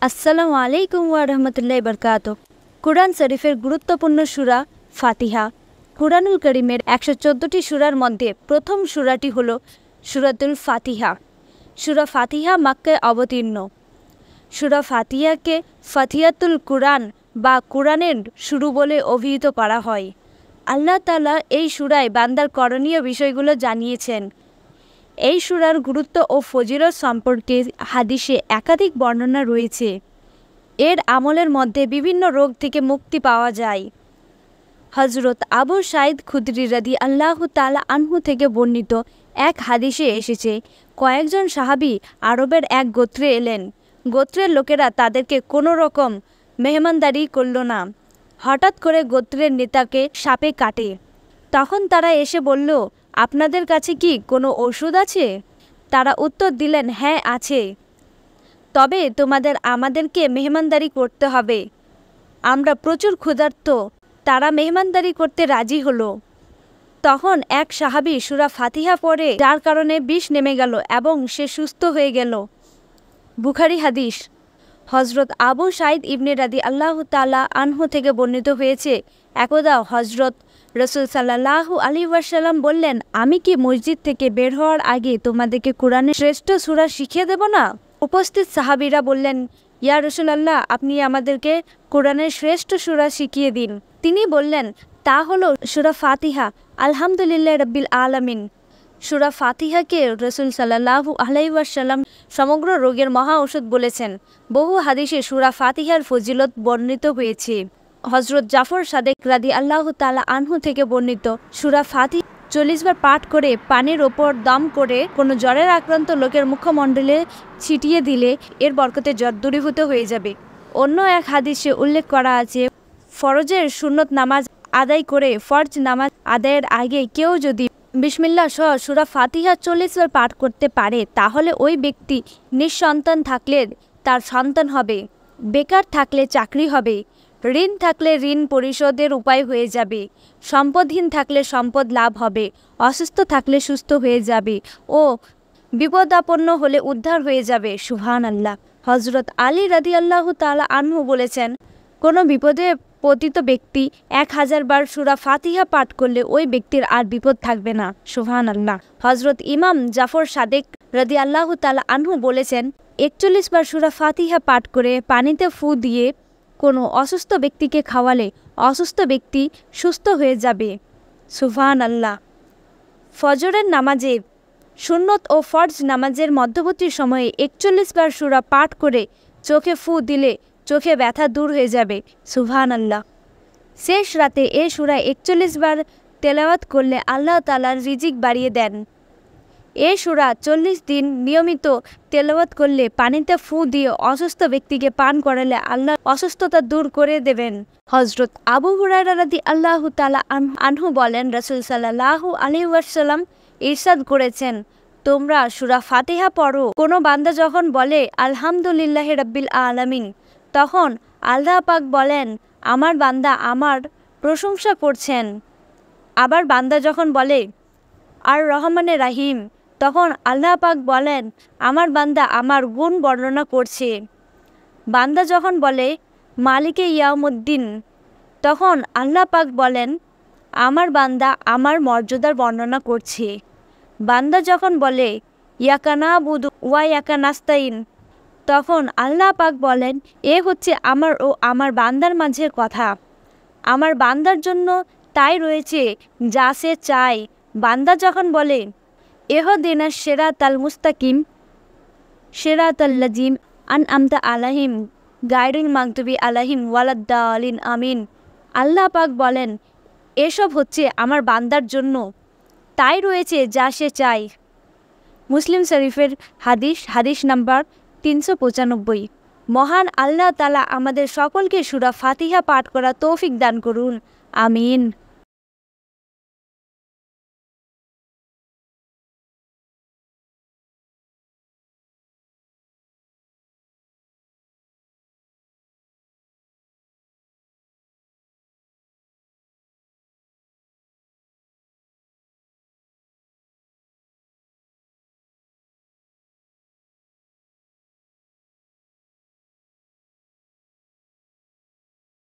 আসসালামু আলাইকুম ওয়া রাহমাতুল্লাহি ওয়া বারাকাতুহু। কুরআন শরীফের গুরুত্বপূর্ণ সূরা ফাতিহা। কুরআনুল কারীমের ১১৪টি সূরার মধ্যে প্রথম সূরাটি হলো সূরাতুল ফাতিহা। সূরা ফাতিহা মক্কায় অবতীর্ণ। সূরা ফাতিহাকে ফাতিহাতুল কুরআন বা কুরআনের শুরু বলে অভিহিত করা হয়। আল্লাহ তাআলা এই সূরায় বান্দার করণীয় বিষয়গুলো জানিয়েছেন। এই সূরার গুরুত্ব ও ফজিলত সম্পর্কে হাদিসে একাধিক বর্ণনা রয়েছে। এর আমলের মধ্যে বিভিন্ন রোগ থেকে মুক্তি পাওয়া যায়। হযরত আবু সাঈদ খুদরি রাদিয়াল্লাহু তাআলা আনহু থেকে বর্ণিত এক হাদিসে এসেছে, কয়েকজন সাহাবী আরবের এক গোত্রে এলেন। গোত্রের লোকেরা তাদেরকে কোনো রকম মেহমানদারি করল না। হঠাৎ করে গোত্রের নেতাকে সাপে কাটে। তখন তারা এসে বলল, আপনাদের কাছে কি কোনো ওষুধ আছে? তারা উত্তর দিলেন, হ্যাঁ আছে, তবে তোমাদের আমাদেরকে মেহমানদারি করতে হবে, আমরা প্রচুর ক্ষুধার্ত। তারা মেহমানদারি করতে রাজি হলো। তখন এক সাহাবী সূরা ফাতিহা পড়ে, যার কারণে বিষ নেমে গেল এবং সে সুস্থ হয়ে গেল। বুখারী হাদিস। হযরত আবু সাঈদ ইবনে রাদিয়াল্লাহু তাআলা আনহু থেকে বর্ণিত হয়েছে, একদা হযরত রাসূল সাল্লাল্লাহু আলাইহি ওয়াসাল্লাম বললেন, আমি কি মসজিদ থেকে বের হওয়ার আগে তোমাদেরকে কুরআনের শ্রেষ্ঠ সূরা শিখিয়ে দেব না? উপস্থিত সাহাবীরা বললেন, ইয়া রাসূলুল্লাহ, আপনি আমাদেরকে কুরআনের শ্রেষ্ঠ সূরা শিখিয়ে দিন। তিনি বললেন, তা হলো সূরা ফাতিহা। আলহামদুলিল্লাহি রাব্বিল আলামিন। সূরা ফাতিহাকে রাসূল সাল্লাল্লাহু আলাইহি ওয়াসাল্লাম সমগ্র রোগের মহা ঔষধ বলেছেন। বহু হাদিসে সূরা ফাতিহার ফজিলত বর্ণিত হয়েছে। হযরত জাফর সাদেক রাদিয়াল্লাহু তাআলা আনহু থেকে বর্ণিত, সূরা ফাতিহা ৪০ বার পাঠ করে পানির ওপর দম করে কোনো জ্বরের আক্রান্ত লোকের মুখমণ্ডলে ছিটিয়ে দিলে এর বরকতে জ্বর দূরীভূত হয়ে যাবে। অন্য এক হাদিসে উল্লেখ করা আছে, ফরজের সুন্নত নামাজ আদায় করে ফরজ নামাজ আদায়ের আগে কেউ যদি বিসমিল্লাহ সহ সূরা ফাতিহা ৪০ বার পাঠ করতে পারে, তাহলে ওই ব্যক্তি নিঃসন্তান থাকলে তার সন্তান হবে, বেকার থাকলে চাকরি হবে, ঋণ থাকলে ঋণ পরিশোধের উপায় হয়ে যাবে, সম্পদহীন থাকলে সম্পদ লাভ হবে, অসুস্থ থাকলে সুস্থ হয়ে যাবে ও বিপদাপন্ন হলে উদ্ধার হয়ে যাবে। সুবহানাল্লাহ। হযরত আলী রাদিয়াল্লাহু তাআলা আনহু বলেছেন, কোনো বিপদে পতিত ব্যক্তি ১০০০ বার সূরা ফাতিহা পাঠ করলে ওই ব্যক্তির আর বিপদ থাকবে না। সুবহানাল্লাহ। হযরত ইমাম জাফর সাদেক রাদিয়াল্লাহু তাআলা আনহু বলেছেন, ৪১ বার সূরা ফাতিহা পাঠ করে পানিতে ফু দিয়ে কোনো অসুস্থ ব্যক্তিকে খাওয়ালে অসুস্থ ব্যক্তি সুস্থ হয়ে যাবে। সুবহানাল্লাহ। ফজরের নামাজে সুন্নত ও ফরজ নামাজের মধ্যবর্তী সময়ে ৪১ বার সূরা পাঠ করে চোখে ফু দিলে চোখে ব্যথা দূর হয়ে যাবে। সুবহানাল্লাহ। শেষ রাতে এ সূরা ৪১ বার তেলাওয়াত করলে আল্লাহ তাআলা রিজিক বাড়িয়ে দেন। এ সূরা ৪০ দিন নিয়মিত তেলাওয়াত করলে পানিতে ফু দিয়ে অসুস্থ ব্যক্তিকে পান করালে আল্লাহ অসুস্থতা দূর করে দেবেন। হযরত আবু হুরায়রা রাদিয়াল্লাহু তাআলা আনহু বলেন, রাসূল সাল্লাল্লাহু আলাইহি ওয়াসাল্লাম ইরশাদ করেছেন, তোমরা সূরা ফাতিহা পড়ো। কোনো বান্দা যখন বলে আলহামদুলিল্লাহি রাব্বিল আলামিন, তখন আল্লাহ পাক বলেন, আমার বান্দা আমার প্রশংসা করছেন। আবার বান্দা যখন বলে আর রহমানে রাহিম, তখন আল্লাহ পাক বলেন, আমার বান্দা আমার গুণ বর্ণনা করছে। বান্দা যখন বলে মালিকে ইয়াউমুদ্দিন, তখন আল্লাহ পাক বলেন, আমার বান্দা আমার মর্যাদার বর্ণনা করছে। বান্দা যখন বলে ইয়াকা নাবুদু ওয়া ইয়াকা নাস্তাইন, তখন আল্লাহ পাক বলেন, এ হচ্ছে আমার ও আমার বান্দার মাঝের কথা। আমার বান্দার জন্য তাই রয়েছে যা সে চায়। বান্দা যখন বলে ইহদিনাস সিরাতাল মুস্তাকিম সিরাতাল লাযিম আনআমতা আলাইহিম গায়রিল মাগদুবি আলাইহিম ওয়ালাদ-দালিন আমিন, আল্লাহ পাক বলেন, এসব হচ্ছে আমার বান্দার জন্য, তাই রয়েছে যা সে চায়। মুসলিম শরীফের হাদিস নাম্বার ৩৯৫। মহান আল্লাহ তাআলা আমাদের সকলকে সূরা ফাতিহা পাঠ করা তৌফিক দান করুন। আমিন।